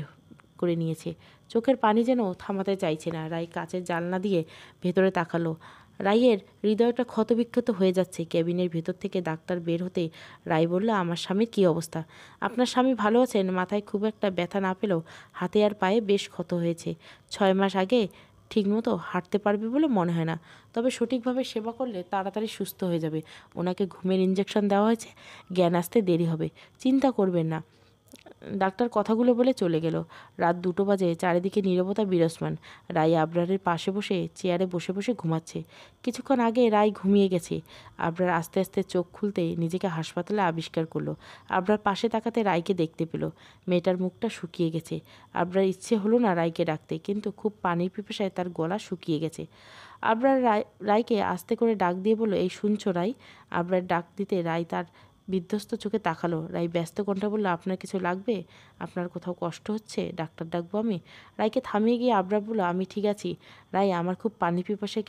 করে নিয়েছে। চোখের পানি যেন থামাতে চাইছে না। রাই কাচের জানলা দিয়ে ভেতরে তাকালো। রাইয়ের হৃদয়টা ক্ষতবিক্ষত হয়ে যাচ্ছে। কেবিনের ভেতর থেকে ডাক্তার বের হতে রাই বলল, আমার স্বামীর কী অবস্থা? আপনার স্বামী ভালো আছেন, মাথায় খুব একটা ব্যথা না পেলেও হাতে আর পায়ে বেশ ক্ষত হয়েছে। 6 মাস আগে ঠিকমতো হাঁটতে পারবে বলে মনে হয় না, তবে সঠিকভাবে সেবা করলে তাড়াতাড়ি সুস্থ হয়ে যাবে। ওনাকে ঘুমের ইঞ্জেকশন দেওয়া হয়েছে, জ্ঞান আসতে দেরি হবে, চিন্তা করবেন না। ডাক্তার কথাগুলো বলে চলে গেল। রাত 2টো বাজে, চারিদিকে নীরবতা বিরাজমান। রাই আবরারের পাশে বসে চেয়ারে বসে বসে ঘুমাচ্ছে। কিছুক্ষণ আগে রাই ঘুমিয়ে গেছে। আবরার আস্তে আস্তে চোখ খুলতে নিজেকে হাসপাতালে আবিষ্কার করলো। আবরার পাশে তাকাতে রাইকে দেখতে পেল। মেয়েটার মুখটা শুকিয়ে গেছে। আবরার ইচ্ছে হলো না রাইকে ডাকতে, কিন্তু খুব পানির পিপাসায় তার গলা শুকিয়ে গেছে। আবরার রাইকে আস্তে করে ডাক দিয়ে বলল, এই শুনছো রাই? আবরার ডাক দিতে রাই তার বিধ্বস্ত চোখে তাকালো। রাই ব্যস্ত কণ্ঠে বলল, আপনার কিছু লাগবে? আপনার কোথাও কষ্ট হচ্ছে? ডাক্তার ডাকবো আমি? রাইকে থামিয়ে গিয়ে আবরার বলল, আমি ঠিক আছি। রাই, আমার খুব পানি পিপাসা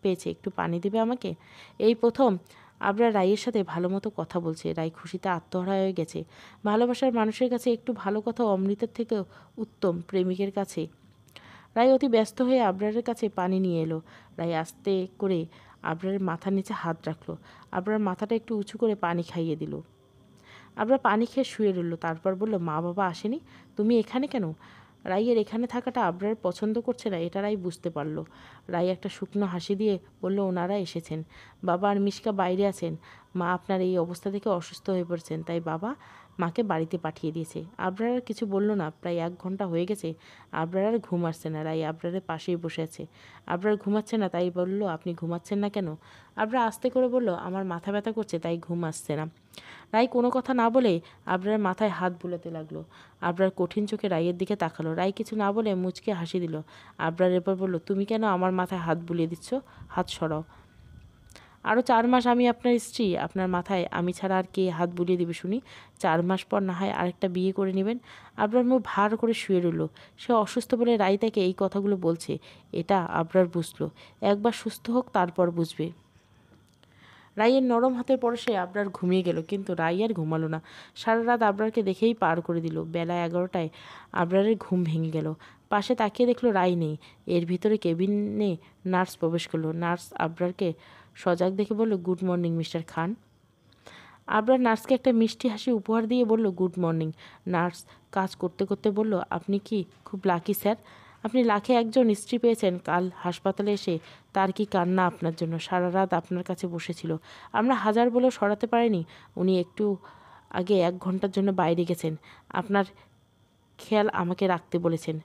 পেয়েছে, একটু পানি দেবে আমাকে? এই প্রথম আবরার রাইয়ের সাথে ভালো মতো কথা বলছে। রাই খুশিতে আত্মহারা হয়ে গেছে। ভালোবাসার মানুষের কাছে একটু ভালো কথা অমৃতের থেকেও উত্তম প্রেমিকের কাছে। রাই অতি ব্যস্ত হয়ে আবরারের কাছে পানি নিয়ে এলো। রাই আস্তে করে আবরারের মাথার নিচে হাত রাখলো। আবরার মাথাটা একটু উঁচু করে পানি খাইয়ে দিল। আবরার পানি খেয়ে শুয়ে রইল। তারপর বলল, মা বাবা আসেনি, তুমি এখানে কেন? রাইয়ের এখানে থাকাটা আবরার পছন্দ করছে না, এটা রাই বুঝতে পারল। রাই একটা শুকনো হাসি দিয়ে বলল, ওনারা এসেছেন। বাবা আর মিশকা বাইরে আছেন। মা আপনার এই অবস্থা থেকে অসুস্থ হয়ে পড়েছেন, তাই বাবা মাকে বাড়িতে পাঠিয়ে দিয়েছে। আবরার আর কিছু বলল না। প্রায় 1 ঘন্টা হয়ে গেছে। আবরার আর ঘুম আসছে না। রাই আবরারের পাশেই বসে আছে। আবরার ঘুমাচ্ছে না, তাই বলল, আপনি ঘুমাচ্ছেন না কেন? আবরার আস্তে করে বলল, আমার মাথা ব্যথা করছে, তাই ঘুম আসছে না। রাই কোনো কথা না বলে আবরার মাথায় হাত বুলাতে লাগলো। আবরার কঠিন চোখে রাইয়ের দিকে তাকালো। রাই কিছু না বলে মুচকে হাসি দিল। আবরার এরপর বলল, তুমি কেন আমার মাথায় হাত বুলিয়ে দিচ্ছ? হাত সরাও। আরও 4 মাস আমি আপনার স্ত্রী, আপনার মাথায় আমি ছাড়া আর কে হাত বুলিয়ে দেবে শুনি? 4 মাস পর না হয় আরেকটা বিয়ে করে নেবেন। আবরার মুখ ভার করে শুয়ে রইল। সে অসুস্থ বলে রাই তাকে এই কথাগুলো বলছে, এটা আবরার বুঝলো। একবার সুস্থ হোক, তারপর বুঝবে। রাইয়ের নরম হাতের পরশে আবরার ঘুমিয়ে গেল, কিন্তু রাই আর ঘুমালো না। সারা রাত আবরারকে দেখেই পার করে দিল। বেলা 11টায় আবরারের ঘুম ভেঙে গেল। পাশে তাকিয়ে দেখলো রাই নেই। এর ভিতরে কেবিনে নার্স প্রবেশ করলো। নার্স আবরারকে সজাগ দেখে বলল, গুড মর্নিং মিস্টার খান। আবরার নার্সকে একটা মিষ্টি হাসি উপহার দিয়ে বলল, গুড মর্নিং। নার্স কাজ করতে করতে বলল, আপনি কি খুব লাকি স্যার? আপনি লাখে একজন স্ত্রী পেয়েছেন। কাল হাসপাতালে এসে তার কি কান্না আপনার জন্য। সারা রাত আপনার কাছে বসেছিল। আমরা হাজার বলেও সরাতে পারিনি। উনি একটু আগে 1 ঘন্টার জন্য বাইরে গেছেন। আপনার খেয়াল আমাকে রাখতে বলেছেন।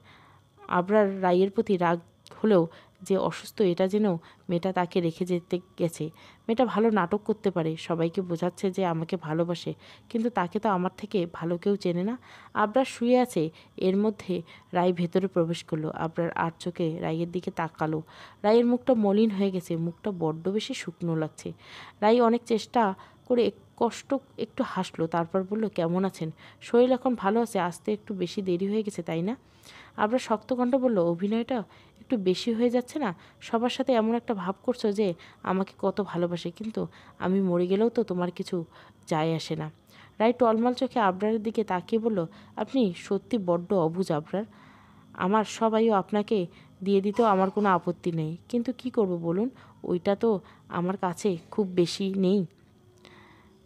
আবরার রাইয়ের প্রতি রাগ হলেও যে অসুস্থ এটা জেনেও মেয়েটা তাকে রেখে যেতে গেছে। মেয়েটা ভালো নাটক করতে পারে, সবাইকে বোঝাচ্ছে যে আমাকে ভালোবাসে, কিন্তু তাকে তো আমার থেকে ভালো কেউ চেনে না। আবরার শুয়ে আছে। এর মধ্যে রাই ভেতরে প্রবেশ করলো। আবরার আর চোখে রাইয়ের দিকে তাকালো। রাইয়ের মুখটা মলিন হয়ে গেছে। মুখটা বড্ড বেশি শুকনো লাগছে। রাই অনেক চেষ্টা করে কষ্ট একটু হাসলো। তারপর বলল, কেমন আছেন? শরীর এখন ভালো আছে, আসতে একটু বেশি দেরি হয়ে গেছে তাই না? আবরার শক্ত কণ্ঠে বলল, অভিনয়টা একটু বেশি হয়ে যাচ্ছে না? সবার সাথে এমন একটা ভাব করছো যে আমাকে কত ভালোবাসে, কিন্তু আমি মরে গেলেও তো তোমার কিছু যায় আসে না। রাই টলমল চোখে আবরারের দিকে তাকিয়ে বলল, আপনি সত্যি বড্ড অবুঝ আবরার। আমার সব আয়ু আপনাকে দিয়ে দিতেও আমার কোনো আপত্তি নেই, কিন্তু কি করব বলুন? ওইটা তো আমার কাছে খুব বেশি নেই।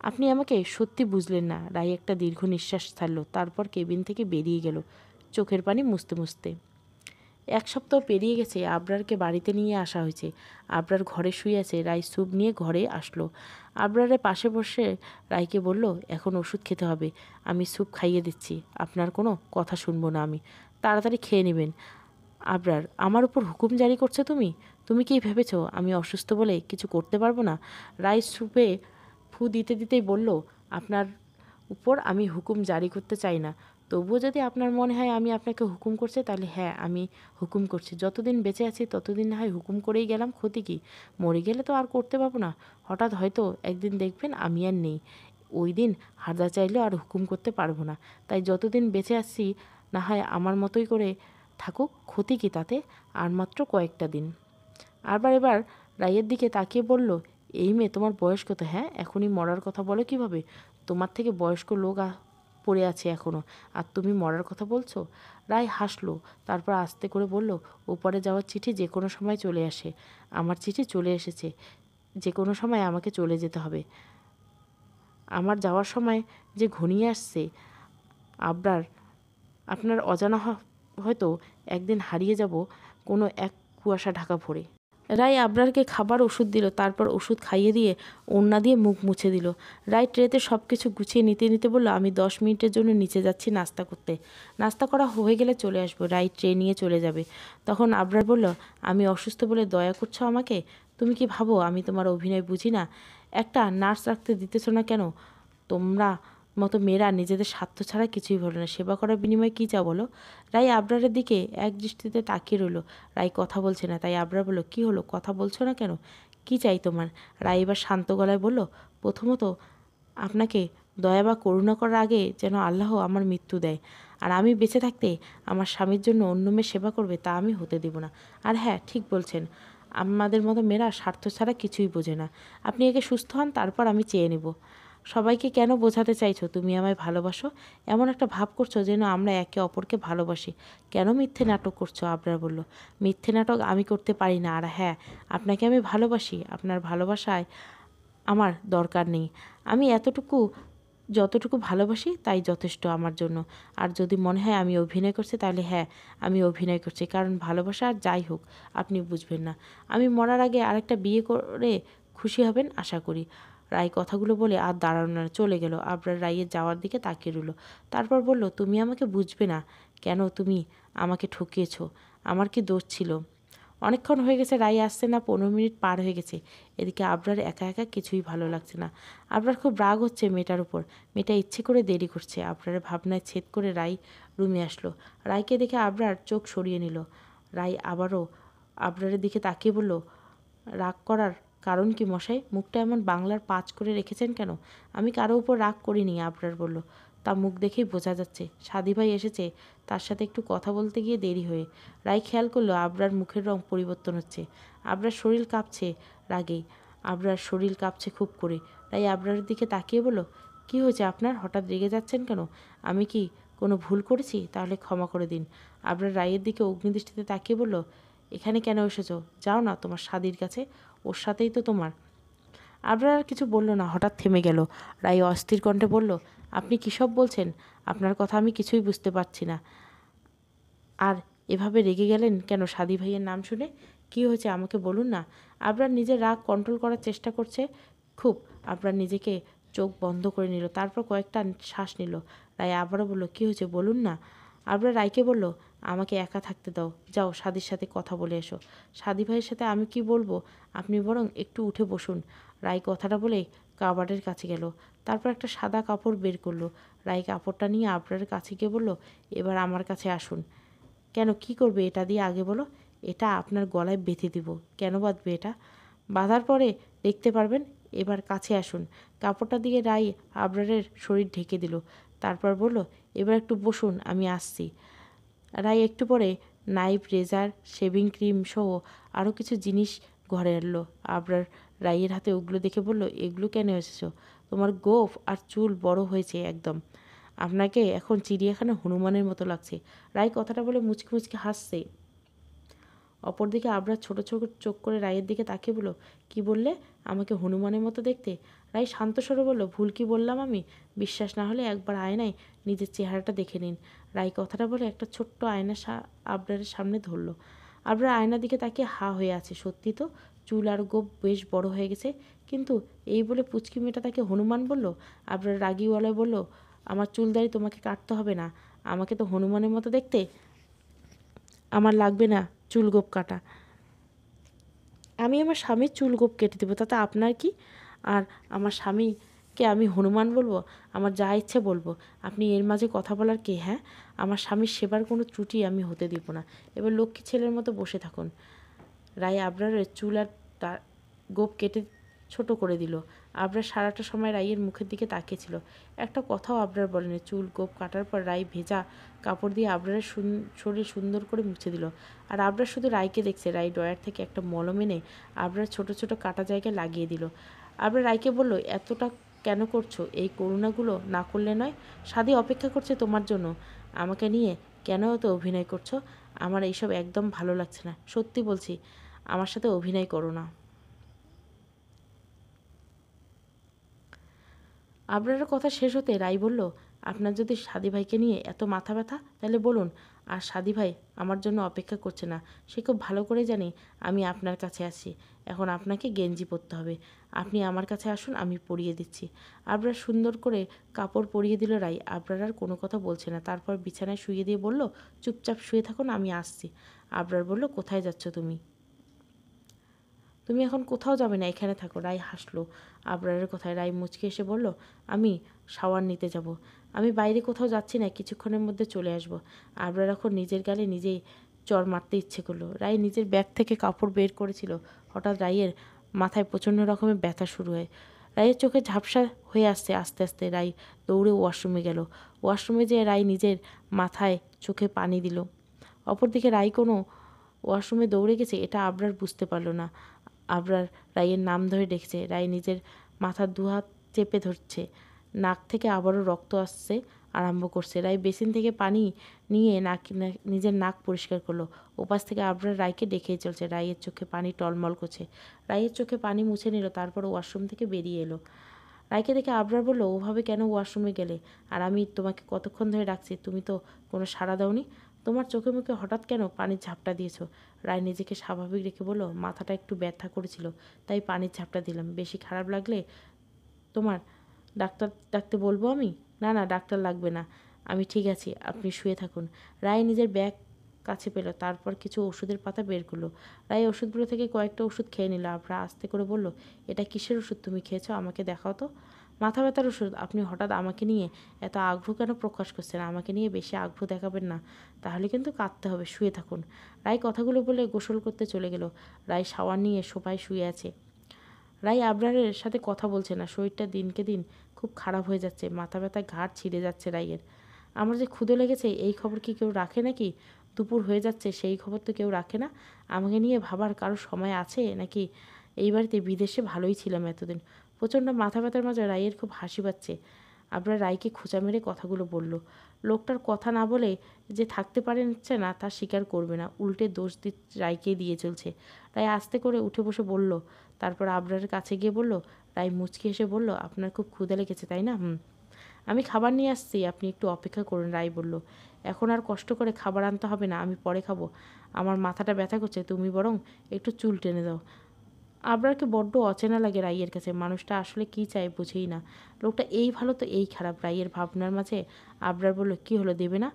আপনি আমাকে সত্যি বুঝলেন না। রাই একটা দীর্ঘ নিঃশ্বাস ছাড়ল। তারপর কেবিন থেকে বেরিয়ে গেল, চোখের পানি মুছতে মুছতে। 1 সপ্তাহ পেরিয়ে গেছে। আবরারকে বাড়িতে নিয়ে আসা হয়েছে। আবরার ঘরে শুয়ে আছে। রাই স্যুপ নিয়ে ঘরে আসলো। আবরারের পাশে বসে রাইকে বলল, এখন ওষুধ খেতে হবে। আমি স্যুপ খাইয়ে দিচ্ছি, আপনার কোনো কথা শুনবো না আমি। তাড়াতাড়ি খেয়ে নেবেন। আবরার, আমার উপর হুকুম জারি করছো তুমি? তুমি কি ভেবেছ আমি অসুস্থ বলে কিছু করতে পারবো না? রাই স্যুপে ফু দিতে দিতেই বলল, আপনার উপর আমি হুকুম জারি করতে চাই না। তবুও যদি আপনার মনে হয় আমি আপনাকে হুকুম করছি, তাহলে হ্যাঁ, আমি হুকুম করছি। যতদিন বেঁচে আছি ততদিন না হয় হুকুম করেই গেলাম, ক্ষতি কী? মরে গেলে তো আর করতে পারবো না। হঠাৎ হয়তো একদিন দেখবেন আমি আর নেই। ওই দিন হারদা চাইলেও আর হুকুম করতে পারবো না। তাই যতদিন বেঁচে আছি না হয় আমার মতোই করে থাকুক, ক্ষতি কী তাতে? আর মাত্র কয়েকটা দিন। এবার রাইয়ের দিকে তাকিয়ে বলল, এই মেয়ে, তোমার বয়স কত? হ্যাঁ, এখনই মরার কথা বলো কিভাবে? তোমার থেকে বয়স্ক লোক পড়ে আছে এখনও, আর তুমি মরার কথা বলছো? রাই হাসলো। তারপর আস্তে করে বলল, ওপরে যাওয়ার চিঠি যে কোনো সময় চলে আসে। আমার চিঠি চলে এসেছে। যে কোনো সময় আমাকে চলে যেতে হবে। আমার যাওয়ার সময় যে ঘনিয়ে আসছে আবরার, আপনার অজানা হয়তো একদিন হারিয়ে যাব কোনো এক কুয়াশা ঢাকা ভরে। রাই আবরারকে খাবার ওষুধ দিল। তারপর ওষুধ খাইয়ে দিয়ে ওড়না দিয়ে মুখ মুছে দিল। রাই ট্রেতে সব কিছু গুছিয়ে নিতে নিতে বলল, আমি 10 মিনিটের জন্য নিচে যাচ্ছি নাস্তা করতে। নাস্তা করা হয়ে গেলে চলে আসবো। রাই ট্রে নিয়ে চলে যাবে। তখন আবরার বলল, আমি অসুস্থ বলে দয়া করছো আমাকে? তুমি কি ভাবো আমি তোমার অভিনয় বুঝি না? একটা নার্স রাখতে দিতেছো না কেন? তোমরা মতো মেয়েরা নিজেদের স্বার্থ ছাড়া কিছুই বলে না। সেবা করার বিনিময়ে কী চাও বলো? রাই আবরারের দিকে এক দৃষ্টিতে তাকিয়ে রইল। রাই কথা বলছে না। তাই আবরার বলল, কী হলো, কথা বলছো না কেন? কি চাই তোমার? রাই এবার শান্ত গলায় বলল, প্রথমত আপনাকে দয়া বা করুণা করার আগে যেন আল্লাহ আমার মৃত্যু দেয়। আর আমি বেঁচে থাকতে আমার স্বামীর জন্য অন্য মেয়ে সেবা করবে তা আমি হতে দেব না। আর হ্যাঁ, ঠিক বলছেন, আমাদের মতো মেয়েরা স্বার্থ ছাড়া কিছুই বোঝে না। আপনি একে সুস্থ হন, তারপর আমি চেয়ে নেব। সবাইকে কেন বোঝাতে চাইছো তুমি আমায় ভালোবাসো? এমন একটা ভাব করছো যেন আমরা একে অপরকে ভালোবাসি। কেন মিথ্যে নাটক করছো? আবরার বলল। মিথ্যে নাটক আমি করতে পারি না। আর হ্যাঁ, আপনাকে আমি ভালোবাসি। আপনার ভালোবাসায় আমার দরকার নেই। আমি যতটুকু ভালোবাসি তাই যথেষ্ট আমার জন্য। আর যদি মনে হয় আমি অভিনয় করছি, তাহলে হ্যাঁ, আমি অভিনয় করছি। কারণ ভালোবাসা আর যাই হোক আপনি বুঝবেন না। আমি মরার আগে আরেকটা বিয়ে করে খুশি হবেন আশা করি। রায় কথাগুলো বলে আর দাঁড়ানো না, চলে গেল। আবরার রাইয়ের যাওয়ার দিকে তাকিয়ে রইল। তারপর বলল, তুমি আমাকে বুঝবে না কেন? তুমি আমাকে ঠকিয়েছ। আমার কি দোষ ছিল? অনেকক্ষণ হয়ে গেছে, রায় আসছে না। 15 মিনিট পার হয়ে গেছে। এদিকে আবরার একা একা কিছুই ভালো লাগছে না। আবরার খুব রাগ হচ্ছে মেয়েটার উপর। মেয়েটা ইচ্ছে করে দেরি করছে। আবরারের ভাবনায় ছেদ করে রায় রুমে আসলো। রায়কে দেখে আবরার চোখ সরিয়ে নিল। রায় আবারও আবরারের দিকে তাকিয়ে বলল, রাগ করার কারণ কি মশাই? মুখটা এমন বাংলার পাঁচ করে রেখেছেন কেন? আমি কারো উপর রাগ করিনি, আবরার বলল। তা মুখ দেখেই বোঝা যাচ্ছে। সাদি ভাই এসেছে, তার সাথে একটু কথা বলতে গিয়ে দেরি হয়ে। রায় খেয়াল করলো আবরার মুখের রং পরিবর্তন হচ্ছে। আবরার শরীর কাঁপছে রাগে। আবরার শরীর কাঁপছে খুব করে। রায় আবরারের দিকে তাকিয়ে বলল, কি হয়েছে আপনার? হঠাৎ রেগে যাচ্ছেন কেন? আমি কি কোনো ভুল করেছি? তাহলে ক্ষমা করে দিন। আবরার রায়ের দিকে অগ্নিদৃষ্টিতে তাকিয়ে বলল, এখানে কেন এসেছো? যাও না তোমার সাদির কাছে, ওর সাথেই তো তোমার। আবরার আর কিছু বলল না, হঠাৎ থেমে গেল। রায় অস্থির কণ্ঠে বলল, আপনি কী সব বলছেন? আপনার কথা আমি কিছুই বুঝতে পারছি না। আর এভাবে রেগে গেলেন কেন সাদি ভাইয়ের নাম শুনে? কী হয়েছে আমাকে বলুন না। আবরার নিজের রাগ কন্ট্রোল করার চেষ্টা করছে খুব। আবরার নিজেকে চোখ বন্ধ করে নিল, তারপর কয়েকটা শ্বাস নিল। রায় আবারও বলল, কী হয়েছে বলুন না। আবরার রায়কে বলল, আমাকে একা থাকতে দাও, যাও সাদির সাথে কথা বলে এসো। সাদি ভাইয়ের সাথে আমি কি বলবো? আপনি বরং একটু উঠে বসুন। রায় কথাটা বলে কাবার্ডের কাছে গেল। তারপর একটা সাদা কাপড় বের করলো। রায় কাপড়টা নিয়ে আবরারের কাছে গিয়ে বলল, এবার আমার কাছে আসুন। কেন, কি করবে এটা দিয়ে আগে বলো? এটা আপনার গলায় বেঁধে দিব। কেন বাঁধবে এটা? বাঁধার পরে দেখতে পারবেন। এবার কাছে আসুন। কাপড়টা দিয়ে রাই আবরারের শরীর ঢেকে দিল। তারপর বলল, এবার একটু বসুন, আমি আসছি। রাই একটু পরে নাইফ, রেজার, শেভিং ক্রিম সহ আরও কিছু জিনিস ঘরে আনলো। আবরার রাইয়ের হাতে ওগুলো দেখে বলল, এগুলো কেন এসেছো? তোমার গোঁফ আর চুল বড় হয়েছে একদম। আপনাকে এখন চিড়িয়াখানা হনুমানের মতো লাগছে। রায় কথাটা বলে মুচকি মুচকি হাসছে। অপরদিকে আবরার ছোট ছোট চোখ করে রায়ের দিকে তাকিয়ে বলল, কি বললে? আমাকে হনুমানের মতো দেখতে? রায় শান্ত স্বরে বলল, ভুল কি বললাম আমি? বিশ্বাস না হলে একবার আয়নায় নিজের চেহারাটা দেখে নিন। রায় কথাটা বলে একটা ছোট্ট আয়না আবরারের সামনে ধরল। আবরার আয়নার দিকে তাকিয়ে হা হয়ে আছে। সত্যি তো, চুল আর গোঁফ বেশ বড় হয়ে গেছে। কিন্তু এই বলে পুচকি মেয়েটা তাকে হনুমান বলল। আবরার রাগীওয়ালায় বলল, আমার চুল দাড়ি তোমাকে কাটতে হবে না। আমাকে তো হনুমানের মতো দেখতে। আমার লাগবে না চুল গোঁফ কাটা। আমি আমার স্বামীর চুল গোঁফ কেটে দেবো, তাতে আপনার কি? আর আমার স্বামীকে আমি হনুমান বলবো? আমার যা ইচ্ছে বলবো। আপনি এর মাঝে কথা বলার কে? হ্যাঁ, আমার স্বামীর সেবার কোনো ত্রুটি আমি হতে দিব না। এবার লক্ষ্মী ছেলের মতো বসে থাকুন। রায় আবরারের চুল আর তার গোঁফ কেটে ছোট করে দিল। আবরার সারাটা সময় রাইয়ের মুখের দিকে তাকিয়েছিল। একটা কথাও আবরার বলেনি। চুল গোঁফ কাটার পর রাই ভেজা কাপড় দিয়ে আবরারের শরীর সুন্দর করে মুছে দিল। আর আবরার শুধু রাইকে দেখছে। রাই ড্রয়ার থেকে একটা মলম এনে আবরার ছোট ছোট কাটা জায়গায় লাগিয়ে দিল। আবরার রাইকে বলল, এতটা কেন করছো? এই করুণাগুলো না করলে নয়। সাদি অপেক্ষা করছে তোমার জন্য। আমাকে নিয়ে কেন এত অভিনয় করছো? আমার এইসব একদম ভালো লাগছে না। সত্যি বলছি, আমার সাথে অভিনয় করো না। আবরারের কথা শেষ হতে রাই বলল, আপনার যদি সাদি ভাইকে নিয়ে এত মাথা ব্যথা, তাহলে বলুন। আর সাদি ভাই আমার জন্য অপেক্ষা করছে না। সে খুব ভালো করে জানে আমি আপনার কাছে আছি। এখন আপনাকে গেঞ্জি পরতে হবে। আপনি আমার কাছে আসুন, আমি পরিয়ে দিচ্ছি। আবরার সুন্দর করে কাপড় পরিয়ে দিল রাই। আবরার আর কোনো কথা বলছে না। তারপর বিছানায় শুয়ে দিয়ে বলল, চুপচাপ শুয়ে থাকুন, আমি আসছি। আবরার বলল, কোথায় যাচ্ছ তুমি? তুমি এখন কোথাও যাবে না, এখানে থাকো। রাই হাসলো আবরারের কথায়। রাই মুচকে এসে বলল, আমি শাওয়ার নিতে যাব। আমি বাইরে কোথাও যাচ্ছি না, কিছুক্ষণের মধ্যে চলে আসব। আবরার এখন নিজের গালে নিজেই চড় মারতে ইচ্ছে করলো। রাই নিজের ব্যাগ থেকে কাপড় বের করেছিল। হঠাৎ রাইয়ের মাথায় প্রচণ্ড রকমের ব্যথা শুরু হয়। রাইয়ের চোখে ঝাপসা হয়ে আসছে। আস্তে আস্তে রাই দৌড়ে ওয়াশরুমে গেল। ওয়াশরুমে যেয়ে রাই নিজের মাথায় চোখে পানি দিল। অপরদিকে রাই কোনো ওয়াশরুমে দৌড়ে গেছে এটা আবরার বুঝতে পারলো না। আবরার রাইয়ের নাম ধরে ডেকেছে। রাই নিজের মাথার দুহাত চেপে ধরছে। নাক থেকে আবারও রক্ত আসছে আরম্ভ করছে। রাই বেসিন থেকে পানি নিয়ে নিজের নাক পরিষ্কার করলো। ওপাশ থেকে আবরার রাইকে দেখেই চলছে। রাইয়ের চোখে পানি টলমল করছে। রাইয়ের চোখে পানি মুছে নিল, তারপর ওয়াশরুম থেকে বেরিয়ে এলো। রাইকে দেখে আবরার বলল, ওভাবে কেন ওয়াশরুমে গেলে? আর আমি তোমাকে কতক্ষণ ধরে ডাকছি, তুমি তো কোনো সাড়া দাওনি। তোমার চোখে মুখে হঠাৎ কেন পানির ঝাপটা দিয়েছো? রায় নিজেকে স্বাভাবিক রেখে বলল, মাথাটা একটু ব্যথা করেছিল, তাই পানির ঝাপটা দিলাম। বেশি খারাপ লাগলে তোমার ডাক্তার ডাকতে বলবো আমি? না না, ডাক্তার লাগবে না, আমি ঠিক আছি, আপনি শুয়ে থাকুন। রায় নিজের ব্যাগ কাছে পেল, তারপর কিছু ওষুধের পাতা বের করলো। রায় ওষুধগুলো থেকে কয়েকটা ওষুধ খেয়ে নিল। আবরা আস্তে করে বলল, এটা কিসের ওষুধ তুমি খেয়েছো? আমাকে দেখাও তো। মাথা ব্যথার ওষুধ। আপনি হঠাৎ আমাকে নিয়ে এত আগ্রহ কেন প্রকাশ করছেন? আমাকে নিয়ে বেশি আগ্রহ দেখাবেন না, তাহলে কিন্তু কাঁদতে হবে। শুয়ে থাকুন। রায় কথাগুলো বলে গোসল করতে চলে গেল। রায় শাওয়ার নিয়ে সোফায় শুয়ে আছে। রাই আবরারের সাথে কথা বলছে না। শরীরটা দিনকে দিন খুব খারাপ হয়ে যাচ্ছে। মাথা ব্যথা, ঘাড় ছিঁড়ে যাচ্ছে রাইয়ের। আমার যে ক্ষুধে লেগেছে এই খবর কি কেউ রাখে নাকি? দুপুর হয়ে যাচ্ছে সেই খবর তো কেউ রাখে না। আমাকে নিয়ে ভাবার কারো সময় আছে নাকি? এই বাড়িতে বিদেশে ভালোই ছিলাম এতদিন। প্রচণ্ড মাথা ব্যথার মাঝে রাইয়ের খুব হাসি পাচ্ছে। আবরার রাইকে খোঁচা মেরে কথাগুলো বলল। লোকটার কথা না বলে যে থাকতে পারছে না তা স্বীকার করবে না, উল্টে দোষ রাইকে দিয়ে চলছে। রাই আস্তে করে উঠে বসে বলল, তারপর আবরারের কাছে গিয়ে বলল। রাই মুচকি এসে বলল, আপনার খুব ক্ষুধা লেগেছে তাই না? আমি খাবার নিয়ে আসছি, আপনি একটু অপেক্ষা করুন। রাই বলল, এখন আর কষ্ট করে খাবার আনতে হবে না, আমি পরে খাবো। আমার মাথাটা ব্যথা করছে, তুমি বরং একটু চুল টেনে দাও। আবরারকে বড্ড অচেনা লাগে রাইয়ের কাছে। মানুষটা আসলে কী চায় বুঝেই না। লোকটা এই ভালো তো এই খারাপ। রাইয়ের ভাবনার মাঝে আবরার বলল, কী হলো, দেবে না?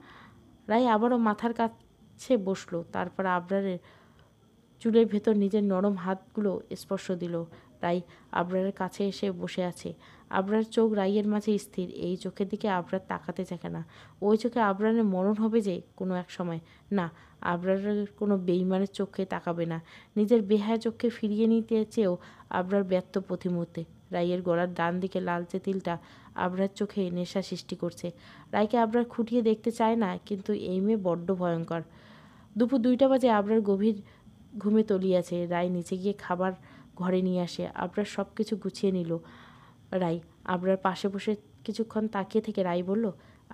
রাই আবারও মাথার কাছে বসলো, তারপর আবরারের চুলের ভেতর নিজের নরম হাতগুলো স্পর্শ দিল। রাই আবরারের কাছে এসে বসে আছে। আবরার চোখ রাইয়ের মাঝে স্থির। এই চোখের দিকে আবরার তাকাতে চাকে না। ওই চোখে আবরারের মরণ হবে যে কোনো এক সময়। না, আবরারের কোনো বেইমানের চোখে তাকাবে না। নিজের বেহায়া চোখকে ফিরিয়ে নিতে চেয়েও আবরার ব্যর্থ প্রতি মুহূর্তে। রাইয়ের গলার ডান দিকে লালচে তিলটা আবরার চোখে নেশা সৃষ্টি করছে। রাইকে আবরার খুঁটিয়ে দেখতে চায় না, কিন্তু এই মেয়ে বড্ড ভয়ঙ্কর। দুপুর 2টা বাজে। আবরার গভীর ঘুমে তলিয়েছে। রাই নিচে গিয়ে খাবার ঘরে নিয়ে আসে। আবরার সব কিছু গুছিয়ে নিল। রাই আবরার পাশে বসে কিছুক্ষণ তাকিয়ে থেকে রাই বলল,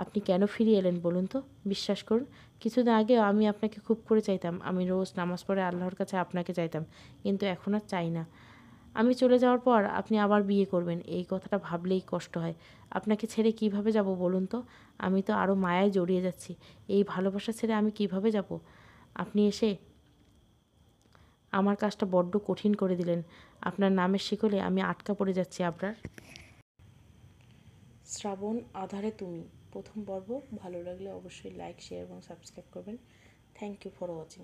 আপনি কেন ফিরে এলেন বলুন তো? বিশ্বাস করুন, কিছুদিন আগেও আমি আপনাকে খুব করে চাইতাম। আমি রোজ নামাজ পড়ে আল্লাহর কাছে আপনাকে চাইতাম, কিন্তু এখন আর চাই না। আমি চলে যাওয়ার পর আপনি আবার বিয়ে করবেন, এই কথাটা ভাবলেই কষ্ট হয়। আপনাকে ছেড়ে কিভাবে যাব বলুন তো? আমি তো আরও মায়ায় জড়িয়ে যাচ্ছি। এই ভালোবাসা ছেড়ে আমি কিভাবে যাব? আপনি এসে আমার কাজটা বড্ড কঠিন করে দিলেন। আপনার নামের শিকলে আমি আটকা পড়ে যাচ্ছি আবরার। শ্রাবণ আধারে তুমি, প্রথম পর্ব। ভালো লাগলে অবশ্যই লাইক, শেয়ার এবং সাবস্ক্রাইব করবেন। Thank you for watching.